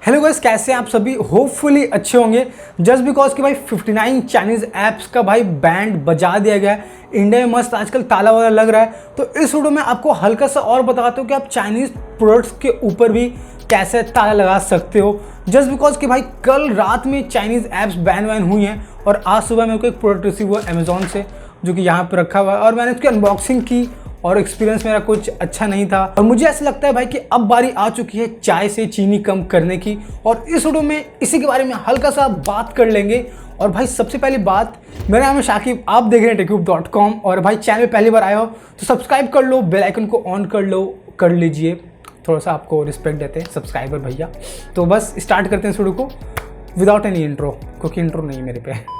Hello guys, कैसे हैं आप सभी। होपफुली अच्छे होंगे। जस्ट बिकॉज कि भाई 59 चाइनीज़ ऐप्स का भाई बैंड बजा दिया गया है। इंडिया में मस्त आजकल ताला वाला लग रहा है। तो इस वीडियो में आपको हल्का सा और बताता हूँ कि आप चाइनीज़ प्रोडक्ट्स के ऊपर भी कैसे ताला लगा सकते हो। जस्ट बिकॉज कि भाई कल रात में चाइनीज़ ऐप्स बैन हुई हैं और आज सुबह मेरे को एक प्रोडक्ट रिसीव हुआ अमेजोन से, जो कि यहाँ पर रखा हुआ है और मैंने उसकी अनबॉक्सिंग की और एक्सपीरियंस मेरा कुछ अच्छा नहीं था। और मुझे ऐसा लगता है भाई कि अब बारी आ चुकी है चाय से चीनी कम करने की, और इस वीडियो में इसी के बारे में हल्का सा बात कर लेंगे। और भाई सबसे पहली बात, मेरा नाम है शाकिब, आप देख रहे हैं techube.com। और भाई चैनल में पहली बार आए हो तो सब्सक्राइब कर लो, बेल आइकन को ऑन कर लीजिए। थोड़ा सा आपको रिस्पेक्ट देते हैं सब्सक्राइबर भैया। तो बस स्टार्ट करते हैं इस वीडियो को विदाउट एनी इंट्रो, क्योंकि इंट्रो नहीं मेरे पे।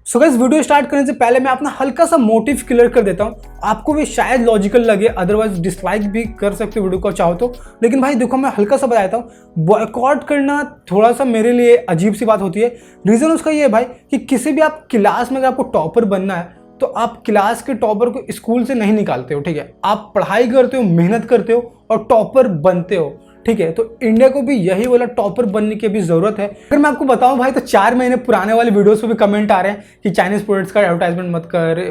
सो गाइस, वीडियो स्टार्ट करने से पहले मैं अपना हल्का सा मोटिव क्लियर कर देता हूँ। आपको भी शायद लॉजिकल लगे, अदरवाइज डिसलाइक भी कर सकते हो वीडियो को चाहो तो। लेकिन भाई देखो, मैं हल्का सा बताता हूँ, बॉयकॉट करना थोड़ा सा मेरे लिए अजीब सी बात होती है। रीज़न उसका ये है भाई कि किसी भी आप क्लास में अगर आपको टॉपर बनना है तो आप क्लास के टॉपर को स्कूल से नहीं निकालते हो, ठीक है। आप पढ़ाई करते हो, मेहनत करते हो और टॉपर बनते हो, ठीक है। तो इंडिया को भी यही वाला टॉपर बनने की भी जरूरत है। अगर मैं आपको बताऊं भाई, तो 4 महीने पुराने वाले वीडियोस पे भी कमेंट आ रहे हैं कि चाइनीज प्रोडक्ट्स का एडवर्टाइजमेंट मत कर,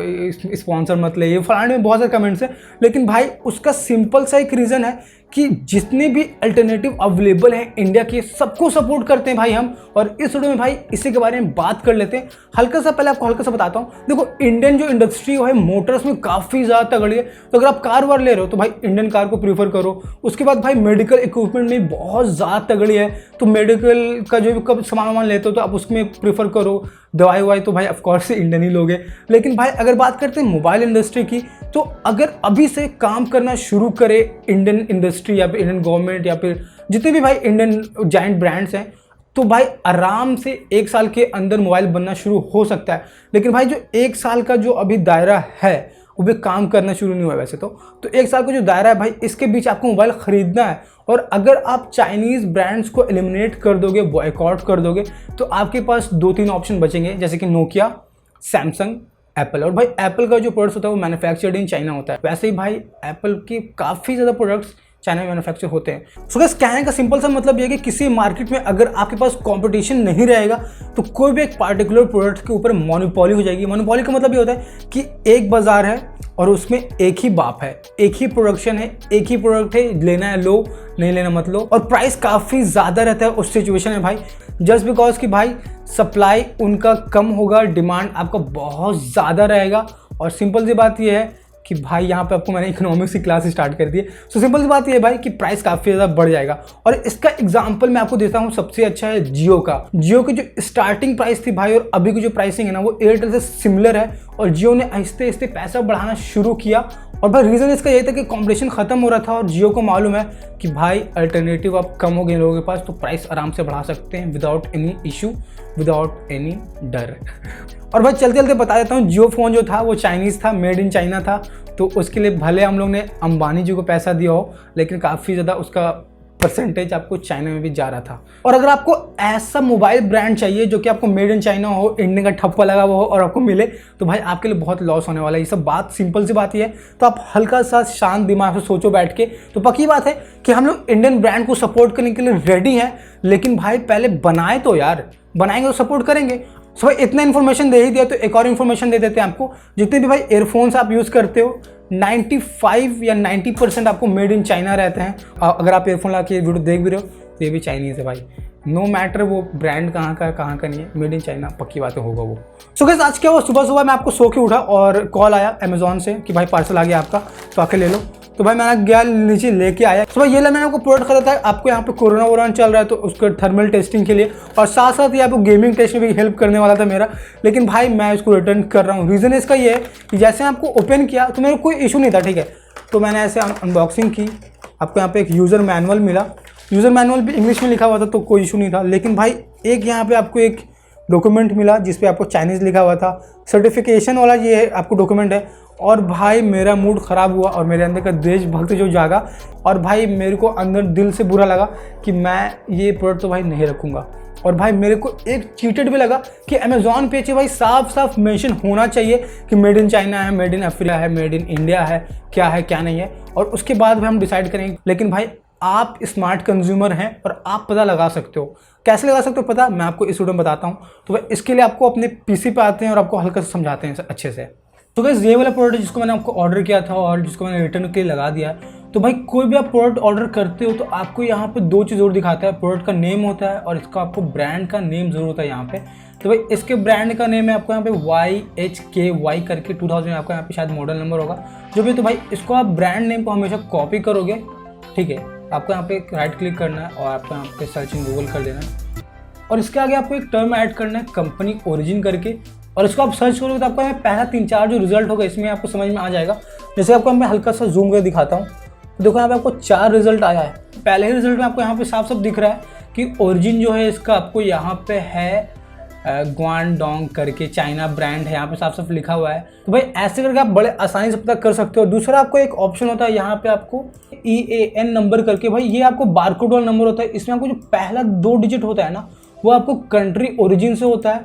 स्पॉन्सर मत ले, ये फलाने में बहुत सारे कमेंट्स हैं। लेकिन भाई उसका सिंपल सा एक रीज़न है कि जितने भी अल्टरनेटिव अवेलेबल हैं इंडिया के, सबको सपोर्ट करते हैं भाई हम। और इस वीडियो में भाई इसी के बारे में बात कर लेते हैं। हल्का सा पहले आपको हल्का सा बताता हूँ। देखो, इंडियन जो इंडस्ट्री है मोटर्स में काफ़ी ज़्यादा तगड़ी है। तो अगर आप कार वार ले रहे हो तो भाई इंडियन कार को प्रीफर करो। उसके बाद भाई मेडिकल इक्विपमेंट में बहुत ज़्यादा तगड़ी है, तो मेडिकल का जो भी कब सामान लेते हो तो आप उसमें प्रीफर करो। दवाई ववाई तो भाई ऑफकोर्स इंडियन ही लोगे। लेकिन भाई अगर बात करते हैं मोबाइल इंडस्ट्री की, तो अगर अभी से काम करना शुरू करे इंडियन इंडस्ट्री या फिर इंडियन गवर्नमेंट या फिर जितने भी भाई इंडियन जाइंट ब्रांड्स हैं, तो भाई आराम से 1 साल के अंदर मोबाइल बनना शुरू हो सकता है। लेकिन भाई जो 1 साल का जो अभी दायरा है वो भी काम करना शुरू नहीं हुआ वैसे तो 1 साल का जो दायरा है भाई, इसके बीच आपको मोबाइल खरीदना है। और अगर आप चाइनीज़ ब्रांड्स को एलिमिनेट कर दोगे, बॉयकॉट कर दोगे, तो आपके पास 2-3 ऑप्शन बचेंगे, जैसे कि नोकिया, सैमसंग, एप्पल। और भाई एप्पल का जो प्रोडक्ट्स होता है वो मैन्युफैक्चर्ड इन चाइना होता है। वैसे ही भाई एप्पल के काफ़ी ज़्यादा प्रोडक्ट्स चाइना में मैन्युफैक्चर होते हैं। सो गाइस, कहने का सिंपल सा मतलब ये है कि किसी मार्केट में अगर आपके पास कंपटीशन नहीं रहेगा तो कोई भी एक पार्टिकुलर प्रोडक्ट के ऊपर मोनोपोली हो जाएगी। मोनोपोली का मतलब ये होता है कि एक बाजार है और उसमें एक ही बाप है, एक ही प्रोडक्शन है, एक ही प्रोडक्ट है, लेना है लो, नहीं लेना मत लो। और प्राइस काफ़ी ज़्यादा रहता है उस सिचुएशन में भाई, जस्ट बिकॉज कि भाई सप्लाई उनका कम होगा, डिमांड आपका बहुत ज़्यादा रहेगा। और सिंपल सी बात ये है कि भाई यहाँ पे आपको मैंने इकोनॉमिक्स की क्लास स्टार्ट कर दी है। सो सिंपल सी बात ये है भाई कि प्राइस काफ़ी ज़्यादा बढ़ जाएगा। और इसका एग्जांपल मैं आपको देता हूँ, सबसे अच्छा है जियो का। जियो की जो स्टार्टिंग प्राइस थी भाई और अभी की जो प्राइसिंग है ना, वो एयरटेल से सिमिलर है। और जियो ने आहिस्ते आहिस्ते पैसा बढ़ाना शुरू किया। और भाई रीज़न इसका यही था कि कंपटीशन खत्म हो रहा था और जियो को मालूम है कि भाई अल्टरनेटिव अब कम हो गए लोगों के पास, तो प्राइस आराम से बढ़ा सकते हैं without any issue, without any डर। और भाई चलते चलते बता देता हूँ, जियो फ़ोन जो था वो चाइनीज़ था, मेड इन चाइना था। तो उसके लिए भले हम लोग ने अंबानी जी को पैसा दिया हो, लेकिन काफ़ी ज़्यादा उसका परसेंटेज आपको चाइना में भी जा रहा था। और अगर आपको ऐसा मोबाइल ब्रांड चाहिए जो कि आपको मेड इन चाइना हो, इंडियन का ठप्पा लगा हुआ हो और आपको मिले, तो भाई आपके लिए बहुत लॉस होने वाला है। ये सब बात सिंपल सी बात ही है। तो आप हल्का सा शांत दिमाग से सोचो बैठ के। तो पक्की बात है कि हम लोग इंडियन ब्रांड को सपोर्ट करने के लिए रेडी हैं, लेकिन भाई पहले बनाए तो यार, बनाएंगे तो सपोर्ट करेंगे। सो भाई इतना इन्फॉर्मेशन दे ही दिया तो एक और इन्फॉर्मेशन दे देते हैं आपको। जितने भी भाई एयरफोन्स आप यूज़ करते हो, 95 या 90% आपको मेड इन चाइना रहते हैं। अगर आप एयरफोन ला के वीडियो देख भी रहे हो तो ये भी चाइनीज़ है भाई। नो मैटर वो ब्रांड कहाँ का नहीं है, मेड इन चाइना पक्की बात होगा वो। सो गाइस, आज क्या हुआ, सुबह मैं आपको सो के उठा और कॉल आया अमेजोन से कि भाई पार्सल आ गया आपका, तो आके ले लो। तो भाई मैंने गया नीचे लेके आया। तो भाई ये मैंने आपको प्रोडक्ट खरीदा था। आपको यहाँ पे कोरोना वोरोना चल रहा है तो उसको थर्मल टेस्टिंग के लिए, और साथ साथ ये आपको गेमिंग टेस्ट में भी हेल्प करने वाला था मेरा। लेकिन भाई मैं इसको रिटर्न कर रहा हूँ। रीज़न इसका ये है कि जैसे आपको ओपन किया तो मेरे कोई इशू नहीं था, ठीक है। तो मैंने ऐसे अनबॉक्सिंग की, आपको यहाँ पे एक यूज़र मैनुअल मिला। यूज़र मैनुअल भी इंग्लिश में लिखा हुआ था तो कोई इशू नहीं था। लेकिन भाई एक यहाँ पे आपको एक डॉक्यूमेंट मिला जिसपे आपको चाइनीज़ लिखा हुआ था, सर्टिफिकेशन वाला ये आपको डॉक्यूमेंट है। और भाई मेरा मूड ख़राब हुआ और मेरे अंदर का देशभक्त जो जागा, और भाई मेरे को अंदर दिल से बुरा लगा कि मैं ये प्रोडक्ट तो भाई नहीं रखूँगा। और भाई मेरे को एक चीटेड भी लगा कि अमेजॉन पे भाई साफ साफ मेंशन होना चाहिए कि मेड इन चाइना है, मेड इन अफ्रीका है, मेड इन इंडिया है, क्या नहीं है। और उसके बाद भाई हम डिसाइड करेंगे। लेकिन भाई आप स्मार्ट कंज्यूमर हैं और आप पता लगा सकते हो। कैसे लगा सकते हो पता, मैं आपको इस वीडियो में बताता हूँ। तो भाई इसके लिए आपको अपने पीसी पे आते हैं और आपको हल्का से समझाते हैं अच्छे से। तो गाइस ये वाला प्रोडक्ट जिसको मैंने आपको ऑर्डर किया था और जिसको मैंने रिटर्न के लिए लगा दिया। तो भाई कोई भी आप प्रोडक्ट ऑर्डर करते हो तो आपको यहाँ पे दो चीज़ और दिखाता है, प्रोडक्ट का नेम होता है और इसका आपको ब्रांड का नेम जरूर होता है यहाँ पे। तो भाई इसके ब्रांड का नेम है आपको यहाँ पे YHKY करके 2000 आपका यहाँ पे शायद मॉडल नंबर होगा जो भी। तो भाई इसको आप ब्रांड नेम को हमेशा कॉपी करोगे, ठीक है। आपको यहाँ पे राइट क्लिक करना है और आपको यहाँ पे सर्च इन गूगल कर देना है और इसके आगे आपको एक टर्म ऐड करना है कंपनी ओरिजिन करके, और इसको आप सर्च करोगे तो आपको यहाँ पहला 3-4 जो रिजल्ट होगा इसमें आपको समझ में आ जाएगा। जैसे आपको मैं हल्का सा जूम करके दिखाता हूँ, तो देखो यहाँ पे आपको 4 रिजल्ट आया है। पहले ही रिजल्ट में आपको यहाँ पे साफ साफ दिख रहा है कि ओरिजिन जो है इसका आपको यहाँ पे है ग्वांगडोंग करके चाइना ब्रांड है, यहाँ पे साफ साफ लिखा हुआ है। तो भाई ऐसे करके आप बड़े आसानी से पता कर सकते हो। दूसरा आपको एक ऑप्शन होता है यहाँ पे आपको EAN नंबर करके, भाई ये आपको बारकोड वाला नंबर होता है। इसमें आपको जो पहला 2 डिजिट होता है ना वो आपको कंट्री ओरिजिन से होता है।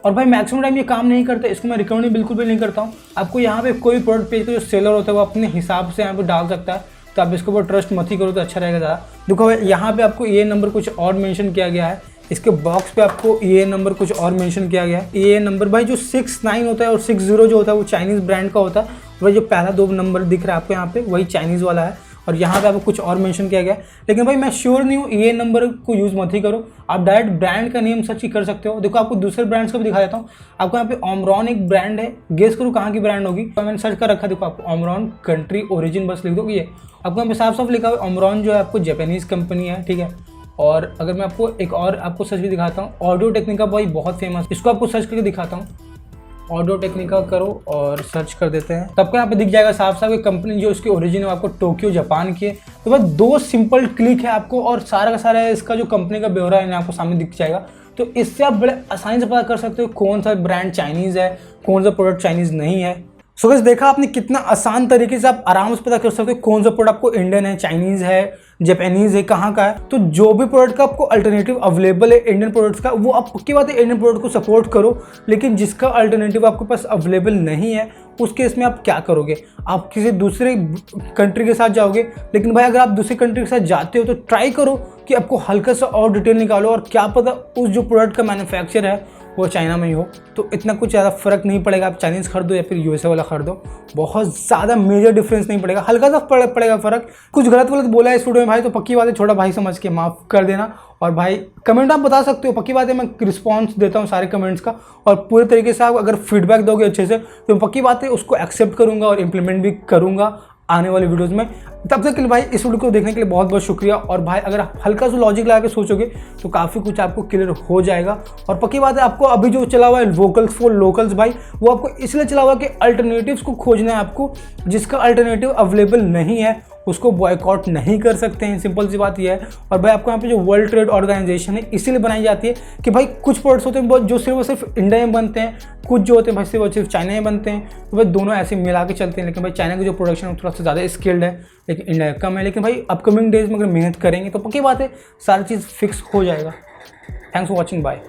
और भाई मैक्सिमम टाइम ये काम नहीं करता, इसको मैं रिकमेंड बिल्कुल भी नहीं करता हूँ। आपको यहाँ पे कोई प्रोडक्ट पेज का जो सेलर होता है वो अपने हिसाब से यहाँ पे डाल सकता है, तो आप इसके ऊपर ट्रस्ट मत ही करो तो अच्छा रहेगा ज़्यादा। देखो यहाँ पे आपको ये नंबर कुछ और मेंशन किया गया है, इसके बॉक्स पे आपको ये नंबर कुछ और मेंशन किया गया है। ये नंबर भाई जो 69 होता है और 60 जो होता है वो चाइनीज़ ब्रांड का होता है। वही जो पहला 2 नंबर दिख रहा है आपको यहाँ पे वही चाइनीज़ वाला है, और यहाँ पे आपको कुछ और मेंशन किया गया है। लेकिन भाई मैं श्योर नहीं हूँ, ये नंबर को यूज़ मत ही करो, आप डायरेक्ट ब्रांड का नेम सर्च ही कर सकते हो। देखो आपको दूसरे ब्रांड्स का भी दिखा देता हूँ। आपको यहाँ पे ओमरॉन एक ब्रांड है, गेस करो कहाँ की ब्रांड होगी। तो मैंने सर्च कर रखा, देखो आपको ओमरॉन कंट्री ओरिजिन बस लिख दो, ये आपको यहाँ पे साफ साफ लिखा हुआ है। ओमरॉन जो है आपको जापानीज़ कंपनी है, ठीक है। और अगर मैं आपको एक और आपको सर्च भी दिखाता हूँ, ऑडियो टेक्निका भाई बहुत फेमस, इसको आपको सर्च करके दिखाता हूँ। ऑडियो टेक्निका करो और सर्च कर देते हैं, तब यहाँ पे दिख जाएगा साफ साफ कंपनी जो इसकी ओरिजिन है आपको टोक्यो जापान की है। तो बस 2 सिंपल क्लिक है आपको और सारा का सारा इसका जो कंपनी का ब्यौरा है आपको सामने दिख जाएगा। तो इससे आप बड़े आसानी से पता कर सकते हो कौन सा ब्रांड चाइनीज़ है, कौन सा प्रोडक्ट चाइनीज़ नहीं है। सो गाइस देखा आपने कितना आसान तरीके से आप आराम से पता कर सकते हो कौन सा प्रोडक्ट आपको इंडियन है, चाइनीज़ है, जापानीज़ है, कहाँ का है। तो जो भी प्रोडक्ट का आपको अल्टरनेटिव अवेलेबल है इंडियन प्रोडक्ट्स का, वो आप पक्की बात है इंडियन प्रोडक्ट को सपोर्ट करो। लेकिन जिसका अल्टरनेटिव आपके पास अवेलेबल नहीं है उस केस में आप क्या करोगे, आप किसी दूसरे कंट्री के साथ जाओगे। लेकिन भाई अगर आप दूसरी कंट्री के साथ जाते हो तो ट्राई करो कि आपको हल्का सा और डिटेल निकालो, और क्या पता उस जो प्रोडक्ट का मैन्युफैक्चर है वो चाइना में ही हो, तो इतना कुछ ज़्यादा फर्क नहीं पड़ेगा। आप चाइनीज़ खरीदो या फिर USA वाला खरीदो, बहुत ज़्यादा मेजर डिफरेंस नहीं पड़ेगा, हल्का सा पड़ेगा फ़र्क। कुछ गलत बोला है इस वीडियो में भाई तो पक्की बात है छोटा भाई समझ के माफ़ कर देना। और भाई कमेंट आप बता सकते हो, पक्की बात है मैं रिस्पॉन्स देता हूँ सारे कमेंट्स का, और पूरे तरीके से आप अगर फीडबैक दोगे अच्छे से तो पक्की बात है उसको एक्सेप्ट करूँगा और इम्प्लीमेंट भी करूँगा आने वाले वीडियोज़ में। तब तक के लिए भाई इस वीडियो को देखने के लिए बहुत बहुत शुक्रिया। और भाई अगर आप हल्का सा लॉजिक लगा के सोचोगे तो काफ़ी कुछ आपको क्लियर हो जाएगा। और पक्की बात है आपको अभी जो चला हुआ है वोकल्स फॉर लोकल्स भाई, वो आपको इसलिए चला हुआ है कि अल्टरनेटिव्स को खोजना है आपको, जिसका अल्टरनेटिव अवेलेबल नहीं है उसको बॉयकॉट नहीं कर सकते हैं, सिंपल सी बात यह है। और भाई आपको यहाँ पे जो वर्ल्ड ट्रेड ऑर्गेनाइजेशन है इसीलिए बनाई जाती है कि भाई कुछ प्रोडक्ट्स होते हैं जो सिर्फ और सिर्फ इंडिया में बनते हैं, कुछ जो होते हैं भाई सिर्फ और सिर्फ चाइना में बनते हैं। तो भाई दोनों ऐसे मिला के चलते हैं। लेकिन भाई चाइना की जो प्रोडक्शन है थोड़ा सा ज़्यादा स्किल्ड है, लेकिन इंडिया कम है। लेकिन भाई अपकमिंग डेज में अगर मेहनत करेंगे तो पक्की बात है सारी चीज़ फिक्स हो जाएगा। Thanks for watching, bye.